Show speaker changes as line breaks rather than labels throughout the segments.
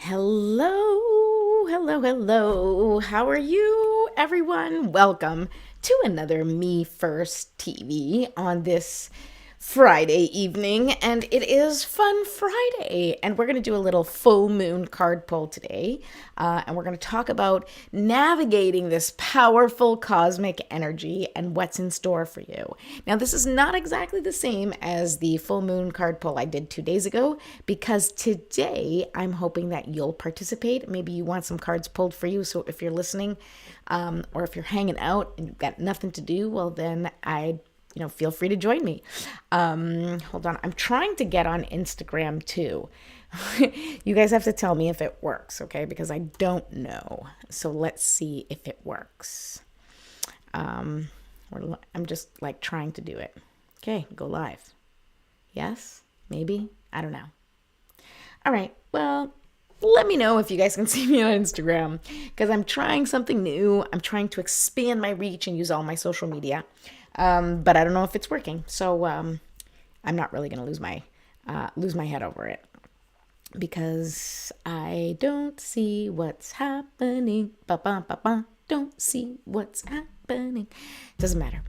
Hello, hello, hello. How are you, everyone? Welcome to another Me First TV on this Friday evening. And it is Fun Friday. And we're going to do a little full moon card pull today. And we're going to talk about navigating this powerful cosmic energy and what's in store for you. Now, this is not exactly the same as the full moon card pull I did 2 days ago, because today I'm hoping that you'll participate. Maybe you want some cards pulled for you. So if you're listening, or if you're hanging out and you've got nothing to do, well, then feel free to join me. Hold on. I'm trying to get on Instagram too. You guys have to tell me if it works, okay? Because I don't know. So let's see if it works. I'm just like trying to do it. Okay, go live. Yes? Maybe? I don't know. All right. Well, let me know if you guys can see me on Instagram, because I'm trying something new. I'm trying to expand my reach and use all my social media. But I don't know if it's working. So I'm not really going to lose my head over it, because I don't see what's happening. Ba-ba-ba-ba. Don't see what's happening. Doesn't matter.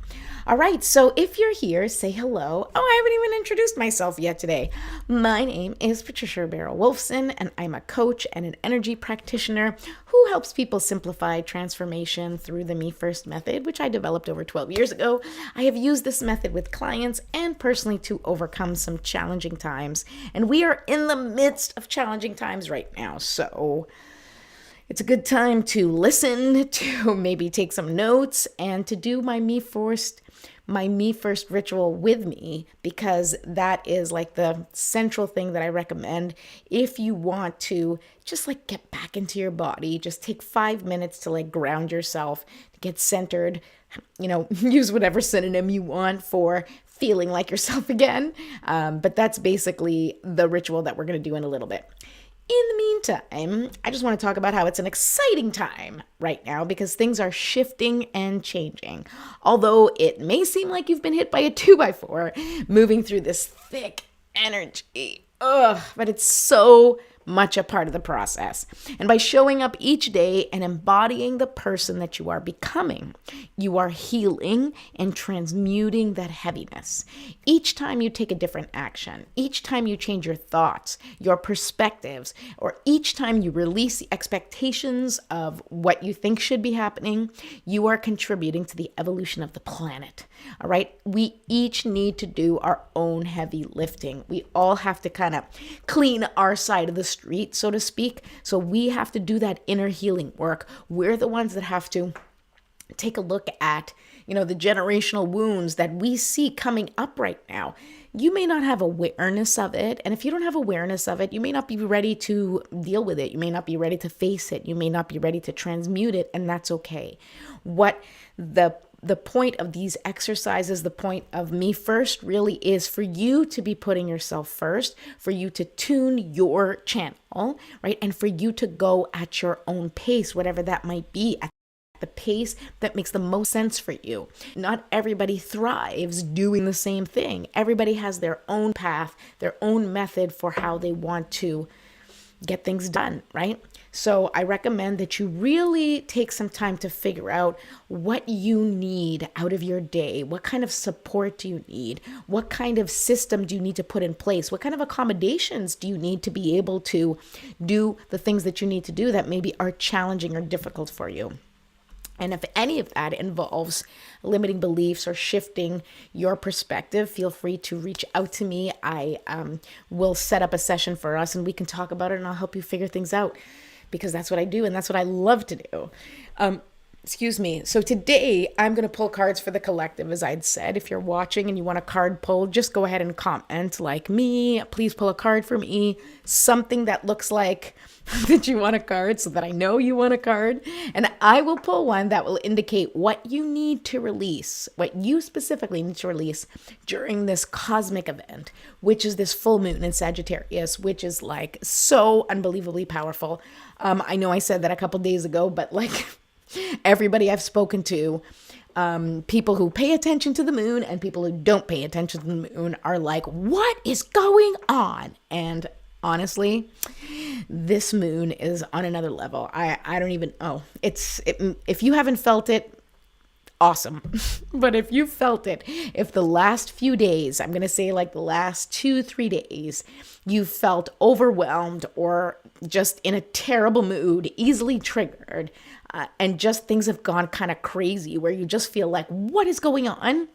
All right. So if you're here, say hello. Oh, I haven't even introduced myself yet today. My name is Patricia Barrow-Wolfson, and I'm a coach and an energy practitioner who helps people simplify transformation through the Me First method, which I developed over 12 years ago. I have used this method with clients and personally to overcome some challenging times. And we are in the midst of challenging times right now. So it's a good time to listen, to maybe take some notes, and to do my Me First ritual with me, because that is like the central thing that I recommend if you want to just like get back into your body. Just take 5 minutes to like ground yourself, to get centered, use whatever synonym you want for feeling like yourself again. But that's basically the ritual that we're going to do in a little bit. In the meantime, I just want to talk about how it's an exciting time right now, because things are shifting and changing. Although it may seem like you've been hit by a 2x4 moving through this thick energy. But it's so much a part of the process. And by showing up each day and embodying the person that you are becoming, you are healing and transmuting that heaviness. Each time you take a different action, each time you change your thoughts, your perspectives, or each time you release the expectations of what you think should be happening, you are contributing to the evolution of the planet. All right? We each need to do our own heavy lifting. We all have to kind of clean our side of the street, so to speak. So we have to do that inner healing work. We're the ones that have to take a look at, the generational wounds that we see coming up right now. You may not have awareness of it. And if you don't have awareness of it, you may not be ready to deal with it. You may not be ready to face it. You may not be ready to transmute it. And that's okay. What the point of these exercises, the point of Me First really is for you to be putting yourself first, for you to tune your channel, right? And for you to go at your own pace, whatever that might be, at the pace that makes the most sense for you. Not everybody thrives doing the same thing. Everybody has their own path, their own method for how they want to get things done, right? So I recommend that you really take some time to figure out what you need out of your day. What kind of support do you need? What kind of system do you need to put in place? What kind of accommodations do you need to be able to do the things that you need to do that maybe are challenging or difficult for you? And if any of that involves limiting beliefs or shifting your perspective, feel free to reach out to me. I will set up a session for us and we can talk about it, and I'll help you figure things out, because that's what I do and that's what I love to do. Excuse me. So today I'm going to pull cards for the collective, as I'd said. If you're watching and you want a card pulled, just go ahead and comment like me. Please pull a card for me. Something that looks like that you want a card, so that I know you want a card. And I will pull one that will indicate what you need to release, what you specifically need to release during this cosmic event, which is this full moon in Sagittarius, which is like so unbelievably powerful. I know I said that a couple days ago, but like everybody I've spoken to, people who pay attention to the moon and people who don't pay attention to the moon are like, what is going on? And Honestly, this moon is on another level. I don't even, if you haven't felt it, awesome. But if you felt it, if the last few days, I'm going to say like the last 2-3 days, you felt overwhelmed or just in a terrible mood, easily triggered, and just things have gone kind of crazy where you just feel like, what is going on?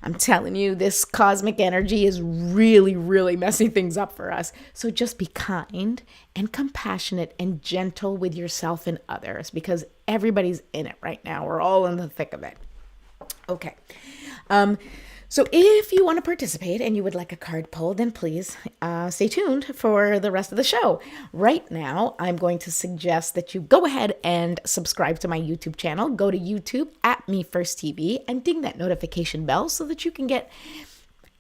I'm telling you, this cosmic energy is really, really messing things up for us. So just be kind and compassionate and gentle with yourself and others, because everybody's in it right now. We're all in the thick of it. Okay. So if you want to participate and you would like a card pulled, then please stay tuned for the rest of the show. Right now, I'm going to suggest that you go ahead and subscribe to my YouTube channel. Go to YouTube at MeFirstTV and ding that notification bell so that you can get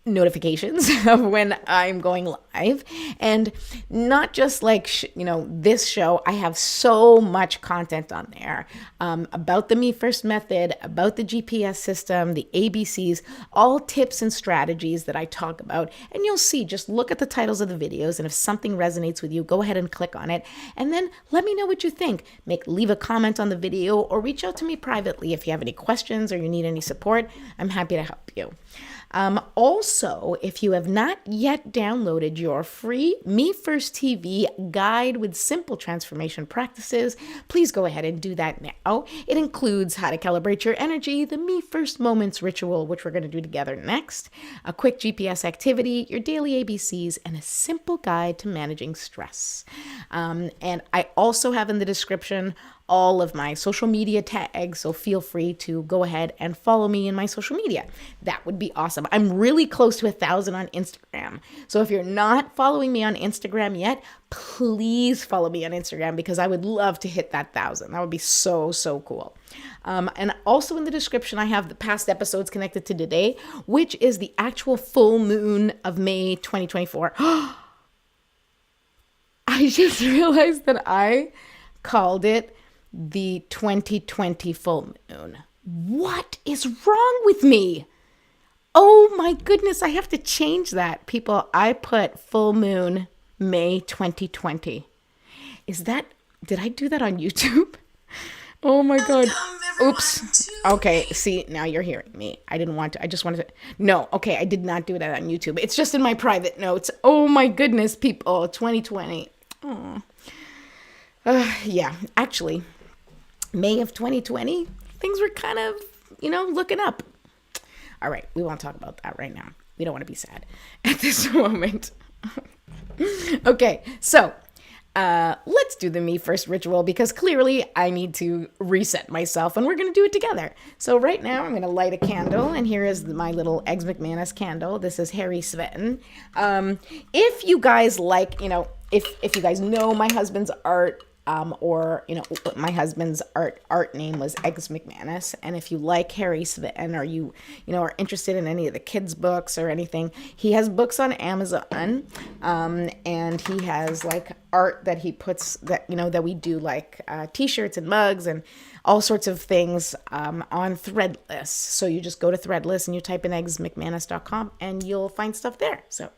notifications of when I'm going live. And not just like this show, I have so much content on there about the Me First method, about the GPS system, the ABCs, all tips and strategies that I talk about. And you'll see, just look at the titles of the videos, and if something resonates with you, go ahead and click on it, and then let me know what you think. Leave a comment on the video or reach out to me privately if you have any questions or you need any support. I'm happy to help you. Also, if you have not yet downloaded your free Me First TV guide with simple transformation practices, please go ahead and do that now. It includes how to calibrate your energy, the Me First Moments ritual, which we're going to do together next, a quick GPS activity, your daily ABCs, and a simple guide to managing stress. And I also have in the description all of my social media tags, so feel free to go ahead and follow me in my social media. That would be awesome. I'm really close to 1,000 on Instagram. So if you're not following me on Instagram yet, please follow me on Instagram, because I would love to hit that 1,000. That would be so, so cool. And also in the description, I have the past episodes connected to today, which is the actual full moon of May 2024. I just realized that I called it the 2020 full moon. What is wrong with me? Oh my goodness, I have to change that. People, I put full moon May 2020. Did I do that on YouTube? Oh my God. Oops. Okay, see, now you're hearing me. I didn't want to. I just wanted to. No, okay, I did not do that on YouTube. It's just in my private notes. Oh my goodness, people, 2020. Oh. Yeah, actually, May of 2020, things were kind of, looking up. All right, we won't talk about that right now. We don't want to be sad at this moment. Okay, so let's do the Me First ritual, because clearly I need to reset myself, and we're going to do it together. So right now I'm going to light a candle, and here is my little Eggs McManus candle. This is Harry Svetten. If you guys like, if you guys know my husband's art, or my husband's art name was Eggs McManus, and if you like Harry Svetten, or you are interested in any of the kids books or anything, he has books on Amazon, and he has like art that he puts that we do, like t-shirts and mugs and all sorts of things on Threadless. So you just go to Threadless and you type in eggsmcmanus.com and you'll find stuff there. So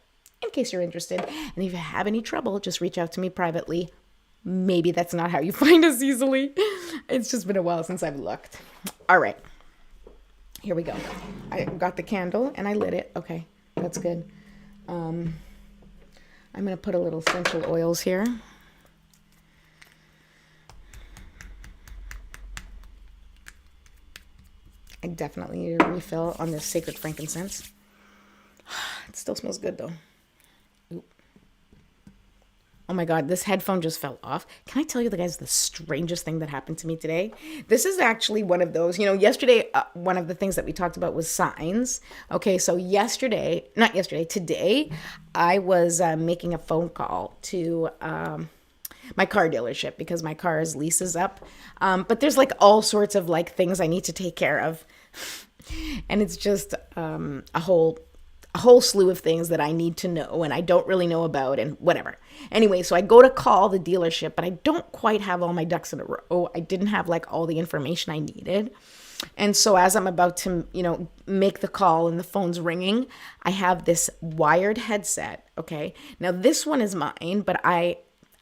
in case you're interested, and if you have any trouble, just reach out to me privately. Maybe that's not how you find us easily. It's just been a while since I've looked. All right. Here we go. I got the candle and I lit it. Okay, that's good. I'm going to put a little essential oils here. I definitely need a refill on this sacred frankincense. It still smells good though. Oh my God, this headphone just fell off. Can I tell you, guys, the strangest thing that happened to me today? This is actually one of those, yesterday, one of the things that we talked about was signs. Okay, so today, I was making a phone call to my car dealership, because my car's lease is up. But there's like all sorts of like things I need to take care of. And it's just a whole slew of things that I need to know and I don't really know about and whatever. Anyway, so I go to call the dealership, but I don't quite have all my ducks in a row. I didn't have like all the information I needed. And so as I'm about to, make the call and the phone's ringing, I have this wired headset. Okay. Now this one is mine, but I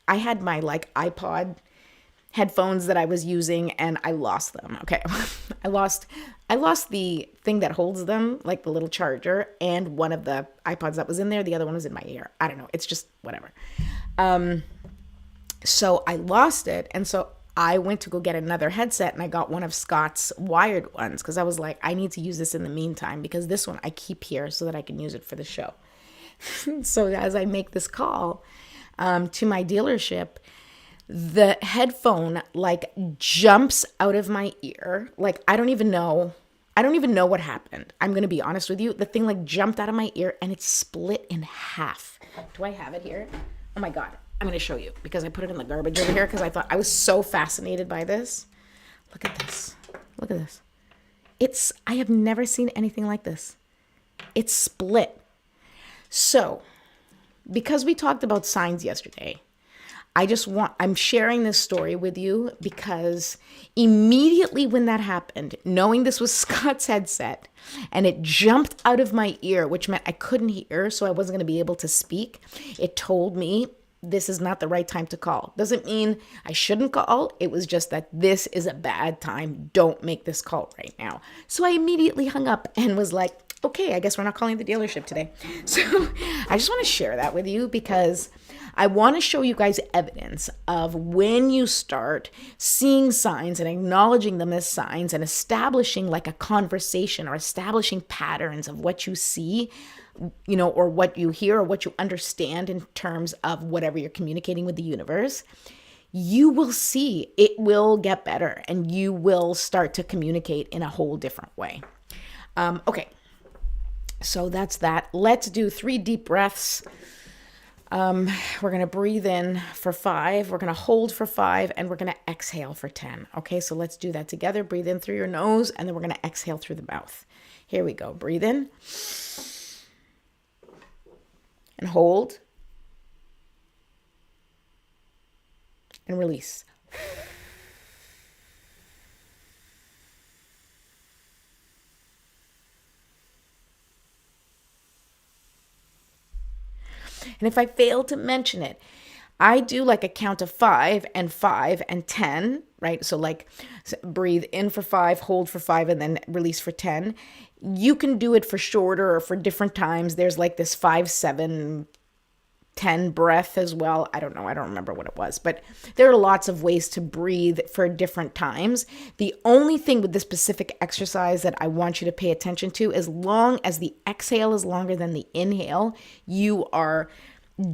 had my like iPod headphones that I was using and I lost them. Okay. I lost the thing that holds them, like the little charger, and one of the iPods that was in there. The other one was in my ear. I don't know. It's just whatever. So I lost it. And so I went to go get another headset and I got one of Scott's wired ones because I was like, I need to use this in the meantime because this one I keep here so that I can use it for the show. So as I make this call to my dealership, the headphone like jumps out of my ear. Like, I don't even know what happened. I'm going to be honest with you. The thing like jumped out of my ear and it split in half. Do I have it here? Oh my God. I'm going to show you because I put it in the garbage over here because I was so fascinated by this. Look at this. Look at this. I have never seen anything like this. It's split. So, because we talked about signs yesterday, I'm sharing this story with you because immediately when that happened, knowing this was Scott's headset and it jumped out of my ear, which meant I couldn't hear, so I wasn't going to be able to speak, it told me this is not the right time to call. Doesn't mean I shouldn't call. It was just that this is a bad time. Don't make this call right now. So I immediately hung up and was like, okay, I guess we're not calling the dealership today. So I just want to share that with you because I want to show you guys evidence of when you start seeing signs and acknowledging them as signs and establishing like a conversation or establishing patterns of what you see, or what you hear or what you understand in terms of whatever you're communicating with the universe. You will see it will get better and you will start to communicate in a whole different way. Okay. So that's that. Let's do 3 deep breaths. We're going to breathe in for 5. We're going to hold for 5 and we're going to exhale for 10. Okay. So let's do that together. Breathe in through your nose and then we're going to exhale through the mouth. Here we go. Breathe in and hold and release. And if I fail to mention it, I do like a count of 5 and 10, right? So like breathe in for 5, hold for 5, and then release for 10. You can do it for shorter or for different times. There's like this 5, 7, 10 breath as well. I don't know. I don't remember what it was, but there are lots of ways to breathe for different times. The only thing with this specific exercise that I want you to pay attention to, as long as the exhale is longer than the inhale, you are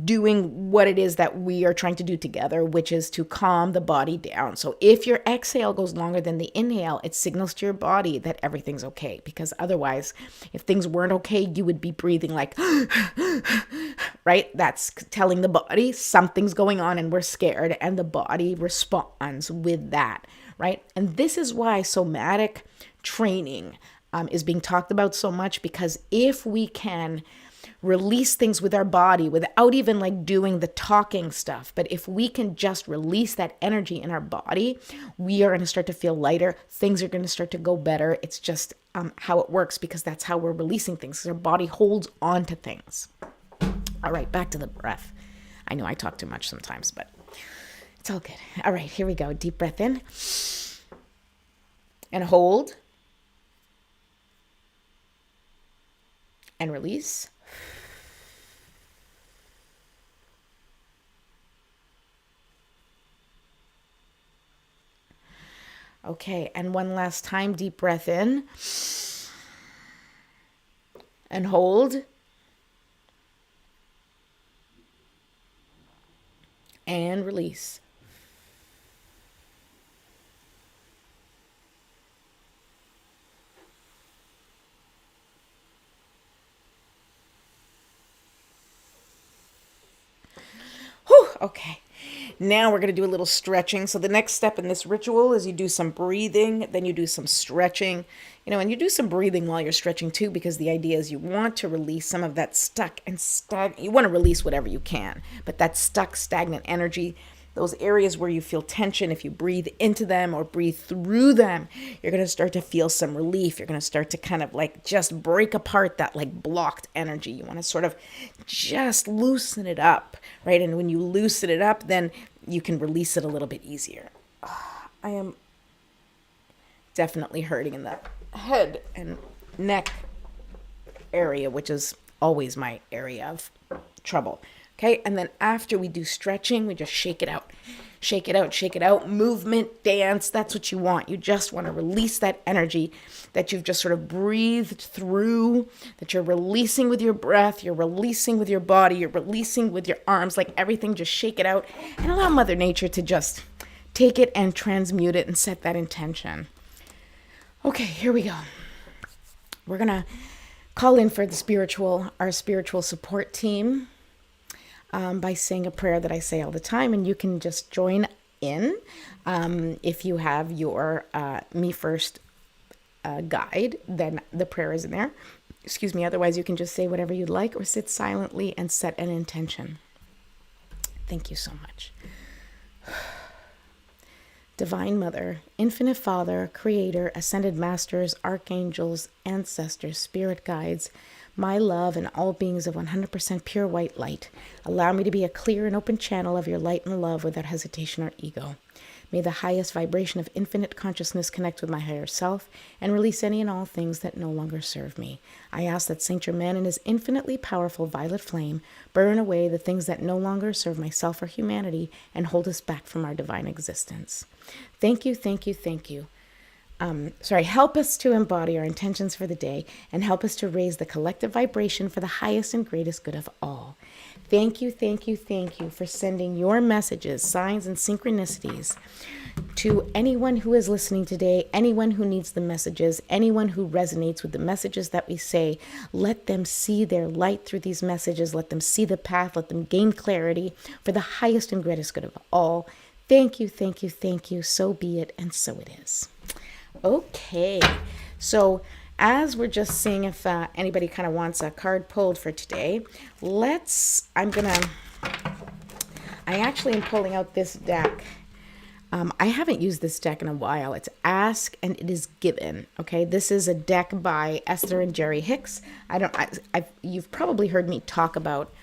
doing what it is that we are trying to do together, which is to calm the body down. So if your exhale goes longer than the inhale, it signals to your body that everything's okay. Because otherwise, if things weren't okay, you would be breathing like, right? That's telling the body something's going on and we're scared, and the body responds with that, right? And this is why somatic training is being talked about so much, because if we can release things with our body without even like doing the talking stuff, but if we can just release that energy in our body, we are going to start to feel lighter. Things are going to start to go better. It's just how it works, because that's how we're releasing things. Our body holds on to things. All right, back to the breath. I know I talk too much sometimes, but it's all good. All right, here we go. Deep breath in and hold and release. Okay, and one last time, deep breath in and hold and release. Whew, okay. Now we're going to do a little stretching. So the next step in this ritual is you do some breathing, then you do some stretching, and you do some breathing while you're stretching too, because the idea is you want to release some of that stuck and stagnant. You want to release whatever you can, but that stuck, stagnant energy, those areas where you feel tension, if you breathe into them or breathe through them, you're going to start to feel some relief. You're going to start to kind of like just break apart that like blocked energy. You want to sort of just loosen it up, right? And when you loosen it up, then you can release it a little bit easier. I am definitely hurting in the head and neck area, which is always my area of trouble. Okay, and then after we do stretching, we just shake it out. Shake it out, shake it out. Movement, dance, that's what you want. You just want to release that energy that you've just sort of breathed through, that you're releasing with your breath, you're releasing with your body, you're releasing with your arms, like everything, just shake it out and allow Mother Nature to just take it and transmute it and set that intention. Okay, here we go. We're going to call in for our spiritual support team. By saying a prayer that I say all the time, and you can just join in if you have your Me First guide, then the prayer is in there. Excuse me. Otherwise, you can just say whatever you'd like or sit silently and set an intention. Thank you so much. Divine Mother, Infinite Father, Creator, Ascended Masters, Archangels, Ancestors, Spirit Guides, my love and all beings of 100% pure white light, allow me to be a clear and open channel of your light and love without hesitation or ego. May the highest vibration of infinite consciousness connect with my higher self and release any and all things that no longer serve me. I ask that Saint Germain and his infinitely powerful violet flame burn away the things that no longer serve myself or humanity and hold us back from our divine existence. Thank you, thank you, thank you. Help us to embody our intentions for the day and help us to raise the collective vibration for the highest and greatest good of all. Thank you, thank you, thank you for sending your messages, signs, and synchronicities to anyone who is listening today, anyone who needs the messages, anyone who resonates with the messages that we say. Let them see their light through these messages. Let them see the path. Let them gain clarity for the highest and greatest good of all. Thank you, thank you, thank you. So be it, and so it is. Okay, so as we're just seeing if anybody kind of wants a card pulled for today, I actually am pulling out this deck. I haven't used this deck in a while. It's Ask and It Is Given. Okay, this is a deck by Esther and Jerry Hicks. You've probably heard me talk about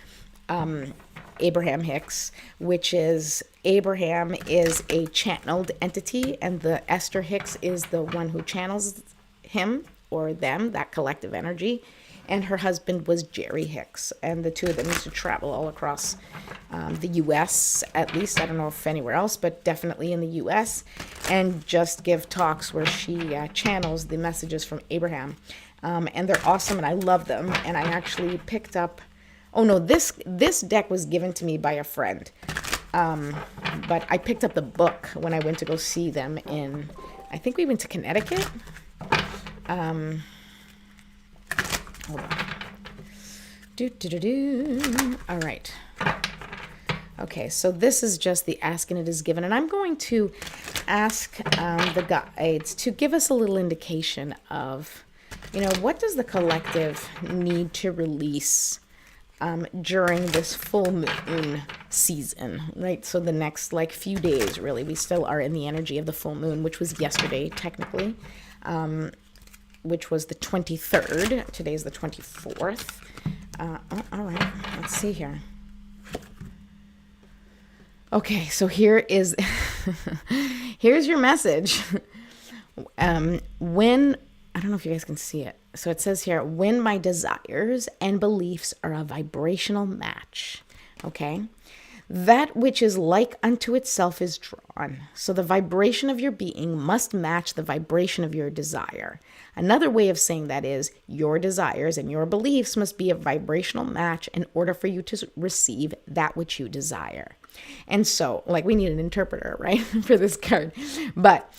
Abraham Hicks, which is Abraham is a channeled entity, and the Esther Hicks is the one who channels him or them, that collective energy. And her husband was Jerry Hicks, and the two of them used to travel all across the U.S., at least. I don't know if anywhere else, but definitely in the U.S., and just give talks where she channels the messages from Abraham. And they're awesome, and I love them. And I actually picked up, this deck was given to me by a friend. But I picked up the book when I went to go see them I think we went to Connecticut. Hold on. All right. Okay, so this is just the Ask and It Is Given. And I'm going to ask the guides to give us a little indication of, what does the collective need to release during this full moon season, right? So the next few days, really, we still are in the energy of the full moon, which was yesterday, technically, which was the 23rd. Today's the 24th. All right, let's see here. Okay, so here's your message. I don't know if you guys can see it. So it says here, when my desires and beliefs are a vibrational match, okay? That which is like unto itself is drawn. So the vibration of your being must match the vibration of your desire. Another way of saying that is your desires and your beliefs must be a vibrational match in order for you to receive that which you desire. And so, we need an interpreter, right, for this card. But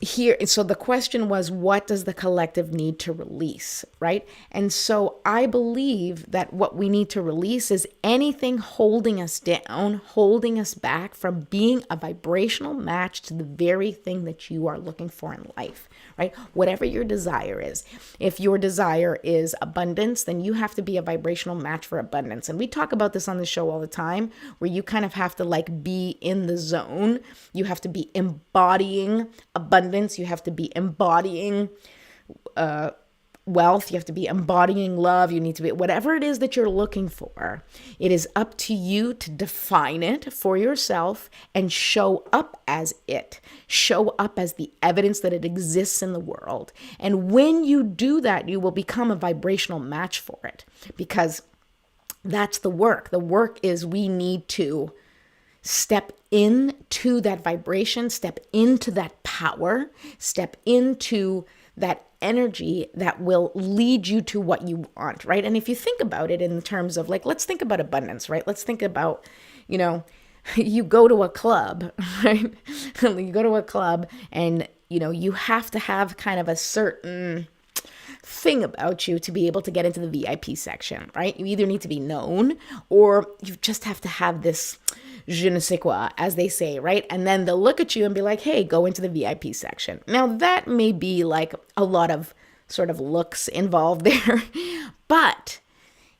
here, so the question was, what does the collective need to release, right? And so I believe that what we need to release is anything holding us down, holding us back from being a vibrational match to the very thing that you are looking for in life, right? Whatever your desire is. If your desire is abundance, then you have to be a vibrational match for abundance. And we talk about this on the show all the time, where you kind of have to like be in the zone. You have to be embodying abundance. You have to be embodying wealth. You have to be embodying love. You need to be whatever it is that you're looking for. It is up to you to define it for yourself and show up as it. Show up as the evidence that it exists in the world. And when you do that, you will become a vibrational match for it, because that's the work. The work is we need to step into that vibration, step into that power, step into that energy that will lead you to what you want, right? And if you think about it in terms of like, let's think about abundance, right? Let's think about, you go to a club, right? You go to a club and, you have to have kind of a certain thing about you to be able to get into the VIP section, right? You either need to be known or you just have to have this je ne sais quoi, as they say, right? And then they'll look at you and be like, hey, go into the VIP section. Now that may be like a lot of sort of looks involved there, but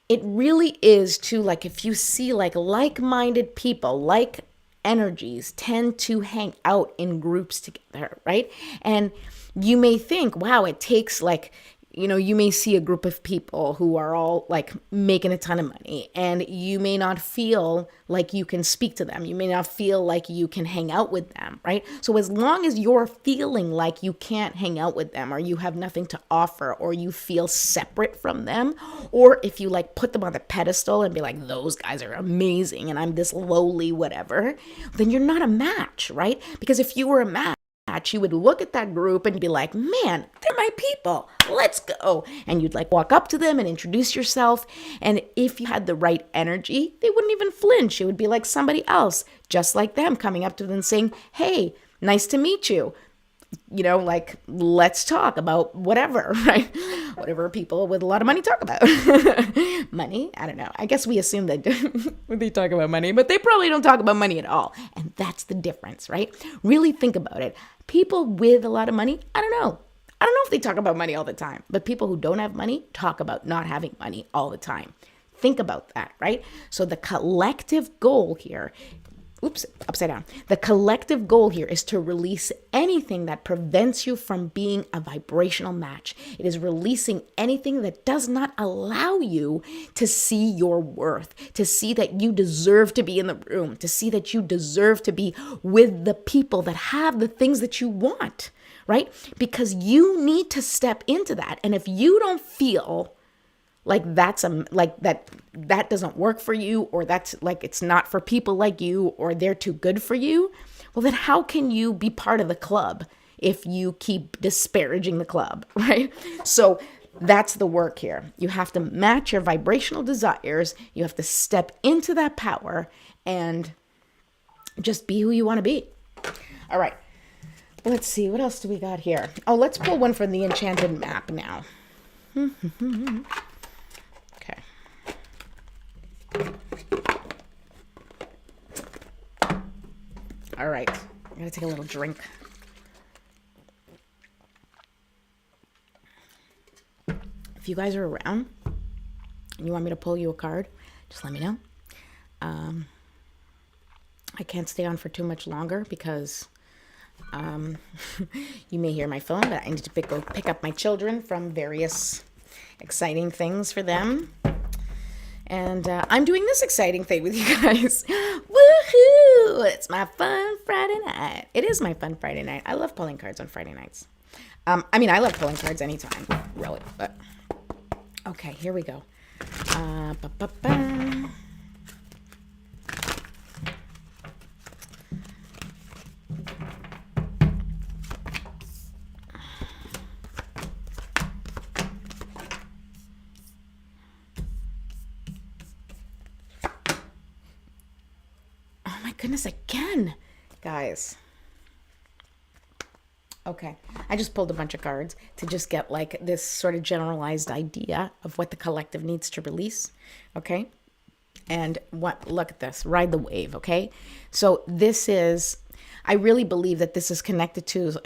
it really is to like, if you see like-minded people, like energies tend to hang out in groups together, right? And you may think, wow, it takes like, you may see a group of people who are all like making a ton of money, and you may not feel like you can speak to them. You may not feel like you can hang out with them, right? So as long as you're feeling like you can't hang out with them, or you have nothing to offer, or you feel separate from them, or if you like put them on the pedestal and be like, those guys are amazing and I'm this lowly whatever, then you're not a match, right? Because if you were a match, you would look at that group and be like, man, they're my people, let's go. And you'd like walk up to them and introduce yourself. And if you had the right energy, they wouldn't even flinch. It would be like somebody else, just like them, coming up to them and saying, hey, nice to meet you. Like, let's talk about whatever, right? Whatever people with a lot of money talk about. Money? I don't know. I guess we assume that they talk about money, but they probably don't talk about money at all. And that's the difference, right? Really think about it. People with a lot of money, I don't know. I don't know if they talk about money all the time, but people who don't have money talk about not having money all the time. Think about that, right? So the collective goal here, upside down. The collective goal here is to release anything that prevents you from being a vibrational match. It is releasing anything that does not allow you to see your worth, to see that you deserve to be in the room, to see that you deserve to be with the people that have the things that you want, right? Because you need to step into that. And if you don't feel like that doesn't work for you, or that's like it's not for people like you, or they're too good for you, well then how can you be part of the club if you keep disparaging the club, right? So that's the work here. You have to match your vibrational desires. You have to step into that power and just be who you want to be. All right, let's see, what else do we got here? Oh, let's pull one from the enchanted map now. Okay. All right, I'm gonna take a little drink. If you guys are around and you want me to pull you a card, just let me know. I can't stay on for too much longer because you may hear my phone, but I need to go pick up my children from various exciting things for them. And I'm doing this exciting thing with you guys. Woohoo! It's my fun Friday night. It is my fun Friday night. I love pulling cards on Friday nights. I mean, I love pulling cards anytime, really. But okay, here we go. Goodness, again, guys. Okay. I just pulled a bunch of cards to just get like this sort of generalized idea of what the collective needs to release. Okay. And what, look at this, ride the wave. Okay. So this is, I really believe that this is connected to,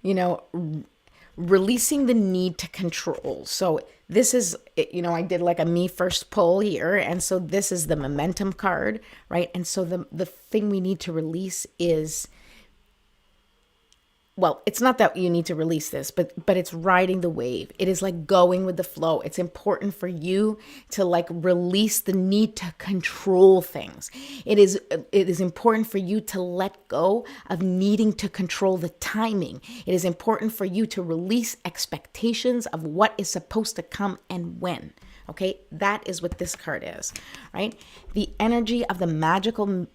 you know, releasing the need to control. So this is, I did like a me first pull here. And so this is the momentum card, right? And so the thing we need to release is, well, it's not that you need to release this, but it's riding the wave. It is like going with the flow. It's important for you to like release the need to control things. It is important for you to let go of needing to control the timing. It is important for you to release expectations of what is supposed to come and when. Okay, that is what this card is, right? The energy of the magical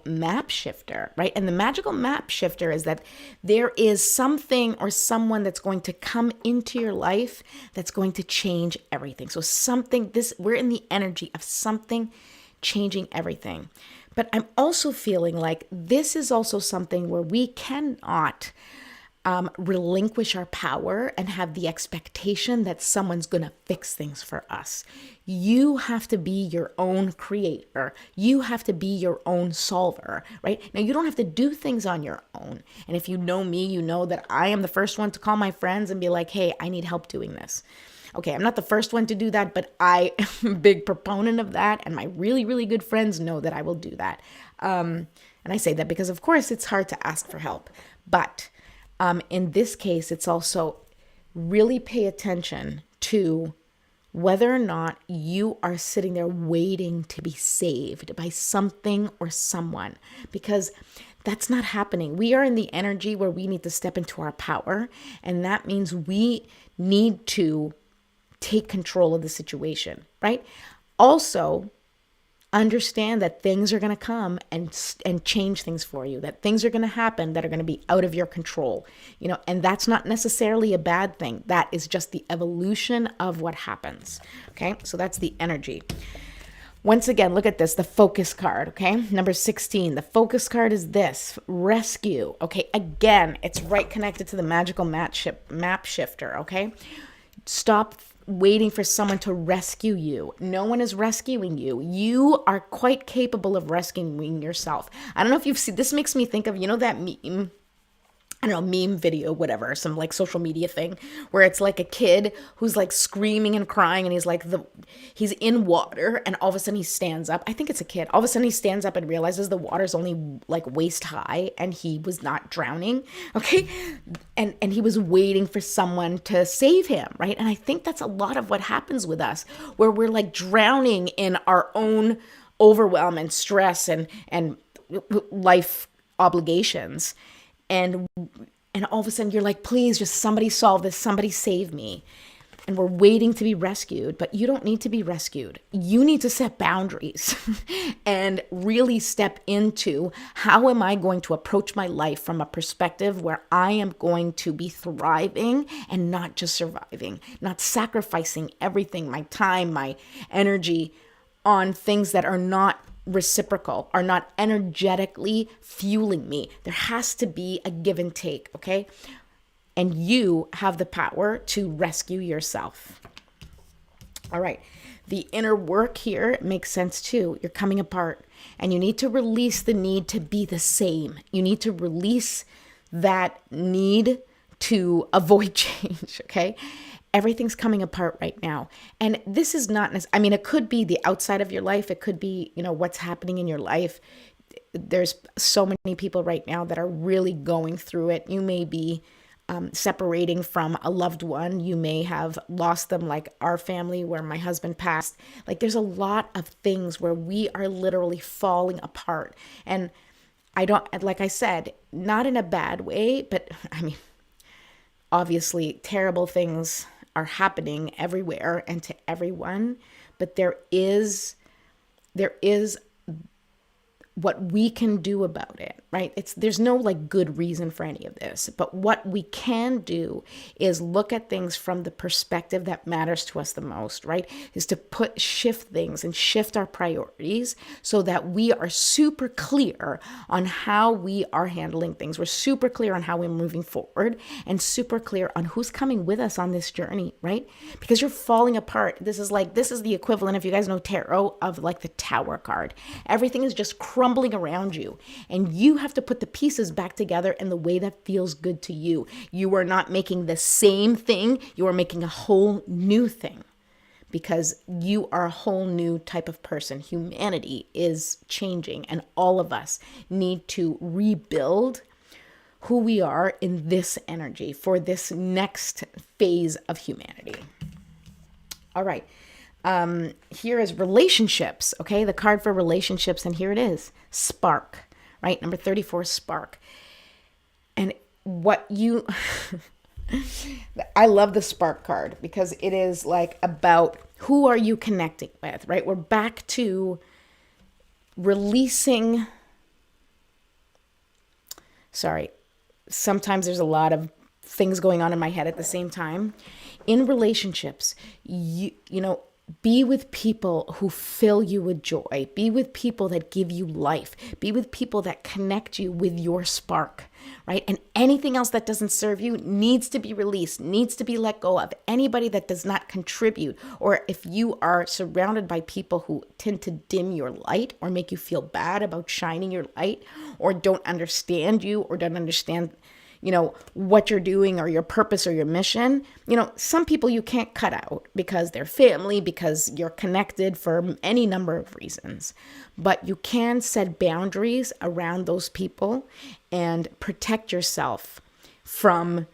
map shifter, right? And the magical map shifter is that there is something or someone that's going to come into your life that's going to change everything. So we're in the energy of something changing everything. But I'm also feeling like this is also something where we cannot relinquish our power and have the expectation that someone's going to fix things for us. You have to be your own creator. You have to be your own solver, right? Now, you don't have to do things on your own. And if you know me, you know that I am the first one to call my friends and be like, hey, I need help doing this. Okay, I'm not the first one to do that, but I am a big proponent of that. And my really, really good friends know that I will do that. And I say that because, of course, it's hard to ask for help. But in this case, it's also really pay attention to whether or not you are sitting there waiting to be saved by something or someone, because that's not happening. We are in the energy where we need to step into our power, and that means we need to take control of the situation, right? Also, understand that things are going to come and change things for you, that things are going to happen that are going to be out of your control, and that's not necessarily a bad thing. That is just the evolution of what happens. Okay. So that's the energy. Once again, look at this, the focus card. Okay. Number 16, the focus card is this: rescue. Okay. Again, it's right connected to the magical map shifter. Okay. Stop waiting for someone to rescue you. No one is rescuing you. You are quite capable of rescuing yourself. I don't know if you've seen, this makes me think of, that meme, I don't know, meme video, whatever, some like social media thing where it's like a kid who's like screaming and crying and he's in water and all of a sudden he stands up. I think it's a kid. All of a sudden he stands up and realizes the water's only like waist high and he was not drowning. Okay. And he was waiting for someone to save him. Right. And I think that's a lot of what happens with us, where we're like drowning in our own overwhelm and stress and life obligations. And all of a sudden you're like, please, just somebody solve this, somebody save me. And we're waiting to be rescued, but you don't need to be rescued. You need to set boundaries and really step into, how am I going to approach my life from a perspective where I am going to be thriving and not just surviving, not sacrificing everything, my time, my energy on things that are not reciprocal, are not energetically fueling me. There has to be a give and take, okay? And you have the power to rescue yourself. All right. The inner work here makes sense too. You're coming apart and you need to release the need to be the same. You need to release that need to avoid change, okay? Everything's coming apart right now. And this is not, it could be the outside of your life. It could be, what's happening in your life. There's so many people right now that are really going through it. You may be separating from a loved one. You may have lost them, like our family where my husband passed. Like there's a lot of things where we are literally falling apart. And like I said, not in a bad way, but obviously terrible things are happening everywhere and to everyone, but there is what we can do about it, right? There's no like good reason for any of this, but what we can do is look at things from the perspective that matters to us the most, right? Is to shift things and shift our priorities so that we are super clear on how we are handling things. We're super clear on how we're moving forward and super clear on who's coming with us on this journey, right? Because you're falling apart. This is the equivalent, if you guys know tarot, of like the Tower card. Everything is just crumbling around you, and you have to put the pieces back together in the way that feels good to you. You are not making the same thing, you are making a whole new thing, because you are a whole new type of person. Humanity is changing, and all of us need to rebuild who we are in this energy for this next phase of humanity. All right. Here is relationships, okay? The card for relationships, and here it is, spark, right? Number 34, spark. And what you, I love the spark card because it is like about who are you connecting with, right? We're back to releasing, sometimes there's a lot of things going on in my head at the same time. In relationships, you know, be with people who fill you with joy. Be with people that give you life. Be with people that connect you with your spark, right? And anything else that doesn't serve you needs to be released, needs to be let go of. Anybody that does not contribute, or if you are surrounded by people who tend to dim your light or make you feel bad about shining your light, or don't understand you, or don't understand what you're doing or your purpose or your mission. Some people you can't cut out because they're family, because you're connected for any number of reasons. But you can set boundaries around those people and protect yourself from,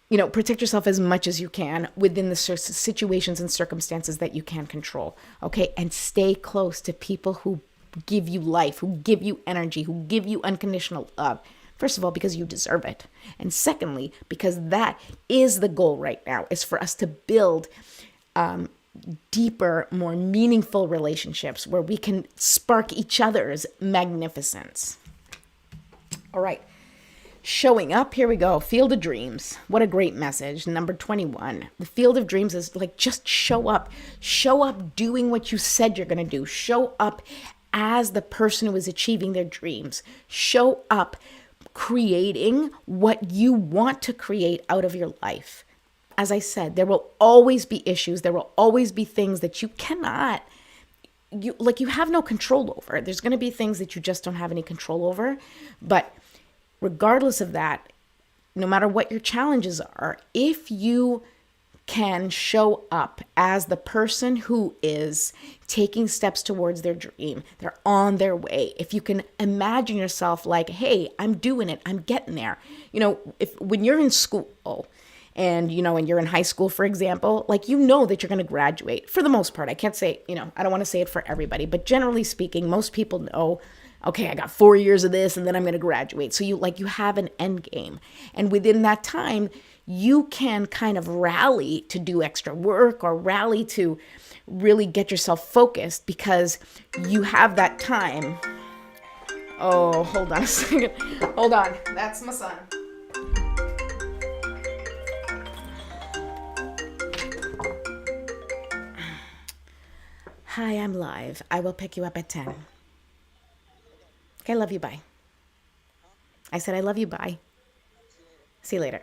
protect yourself as much as you can within the situations and circumstances that you can control. Okay. And stay close to people who give you life, who give you energy, who give you unconditional love. First of all, because you deserve it. And secondly, because that is the goal right now, is for us to build deeper, more meaningful relationships where we can spark each other's magnificence. All right. Showing up, here we go. Field of Dreams. What a great message. Number 21. The Field of Dreams is like, just show up. Show up doing what you said you're going to do. Show up as the person who is achieving their dreams. Show up creating what you want to create out of your life. As I said, there will always be issues. There will always be things that you have no control over. There's going to be things that you just don't have any control over. But regardless of that, no matter what your challenges are, if you can show up as the person who is taking steps towards their dream, they're on their way. If you can imagine yourself like, hey, I'm doing it, I'm getting there. When you're in school and, and you're in high school, for example, that you're going to graduate for the most part. I can't say, I don't want to say it for everybody, but generally speaking, most people know, okay, I got 4 years of this and then I'm going to graduate. So you have an end game. And within that time, you can kind of rally to do extra work or rally to really get yourself focused because you have that time. Oh, hold on a second. Hold on. That's my son. Hi, I'm live. I will pick you up at 10. Okay, love you. Bye. I said I love you. Bye. See you later.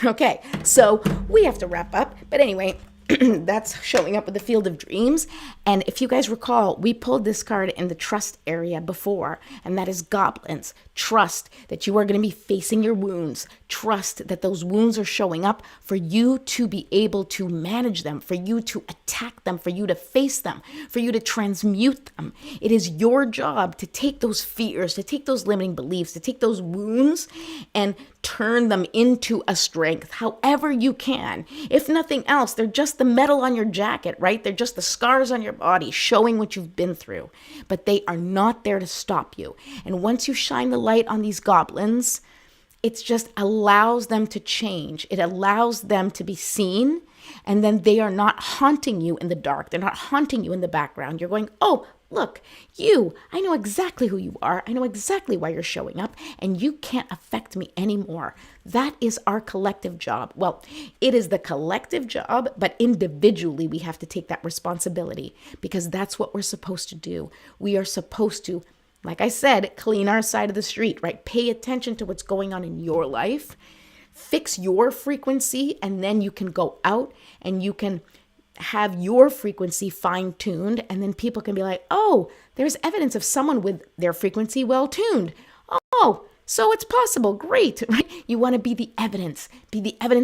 Okay, so we have to wrap up. But anyway, that's showing up with the Field of Dreams. And if you guys recall, we pulled this card in the trust area before, and that is goblins. Trust that you are going to be facing your wounds. Trust that those wounds are showing up for you to be able to manage them, for you to attack them, for you to face them, for you to transmute them. It is your job to take those fears, to take those limiting beliefs, to take those wounds and turn them into a strength, however you can. If nothing else, they're just the metal on your jacket, right? They're just the scars on your body showing what you've been through, but they are not there to stop you. And once you shine the light on these goblins, it just allows them to change. It allows them to be seen, and then they are not haunting you in the dark. They're not haunting you in the background. You're going, oh, look, I know exactly who you are. I know exactly why you're showing up, and you can't affect me anymore. That is our collective job. Well, it is the collective job, but individually we have to take that responsibility because that's what we're supposed to do. We are supposed to, like I said, clean our side of the street, right? Pay attention to what's going on in your life, fix your frequency, and then you can go out and you can have your frequency fine-tuned, and then people can be like, oh, there's evidence of someone with their frequency well-tuned. Oh, so it's possible. Great, right? You want to be the evidence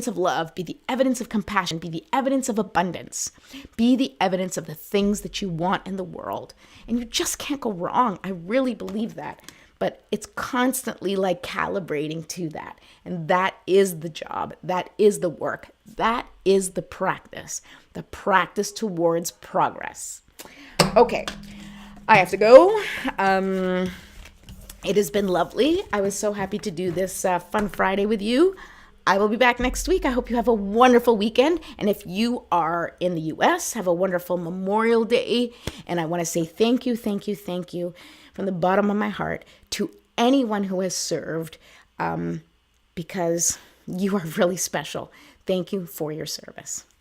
of love, be the evidence of compassion, be the evidence of abundance, be the evidence of the things that you want in the world. And you just can't go wrong. I really believe that. But it's constantly like calibrating to that. And that is the job. That is the work. That is the practice towards progress. Okay, I have to go. It has been lovely. I was so happy to do this fun Friday with you. I will be back next week. I hope you have a wonderful weekend. And if you are in the U.S., have a wonderful Memorial Day. And I want to say thank you from the bottom of my heart to anyone who has served, because you are really special. Thank you for your service.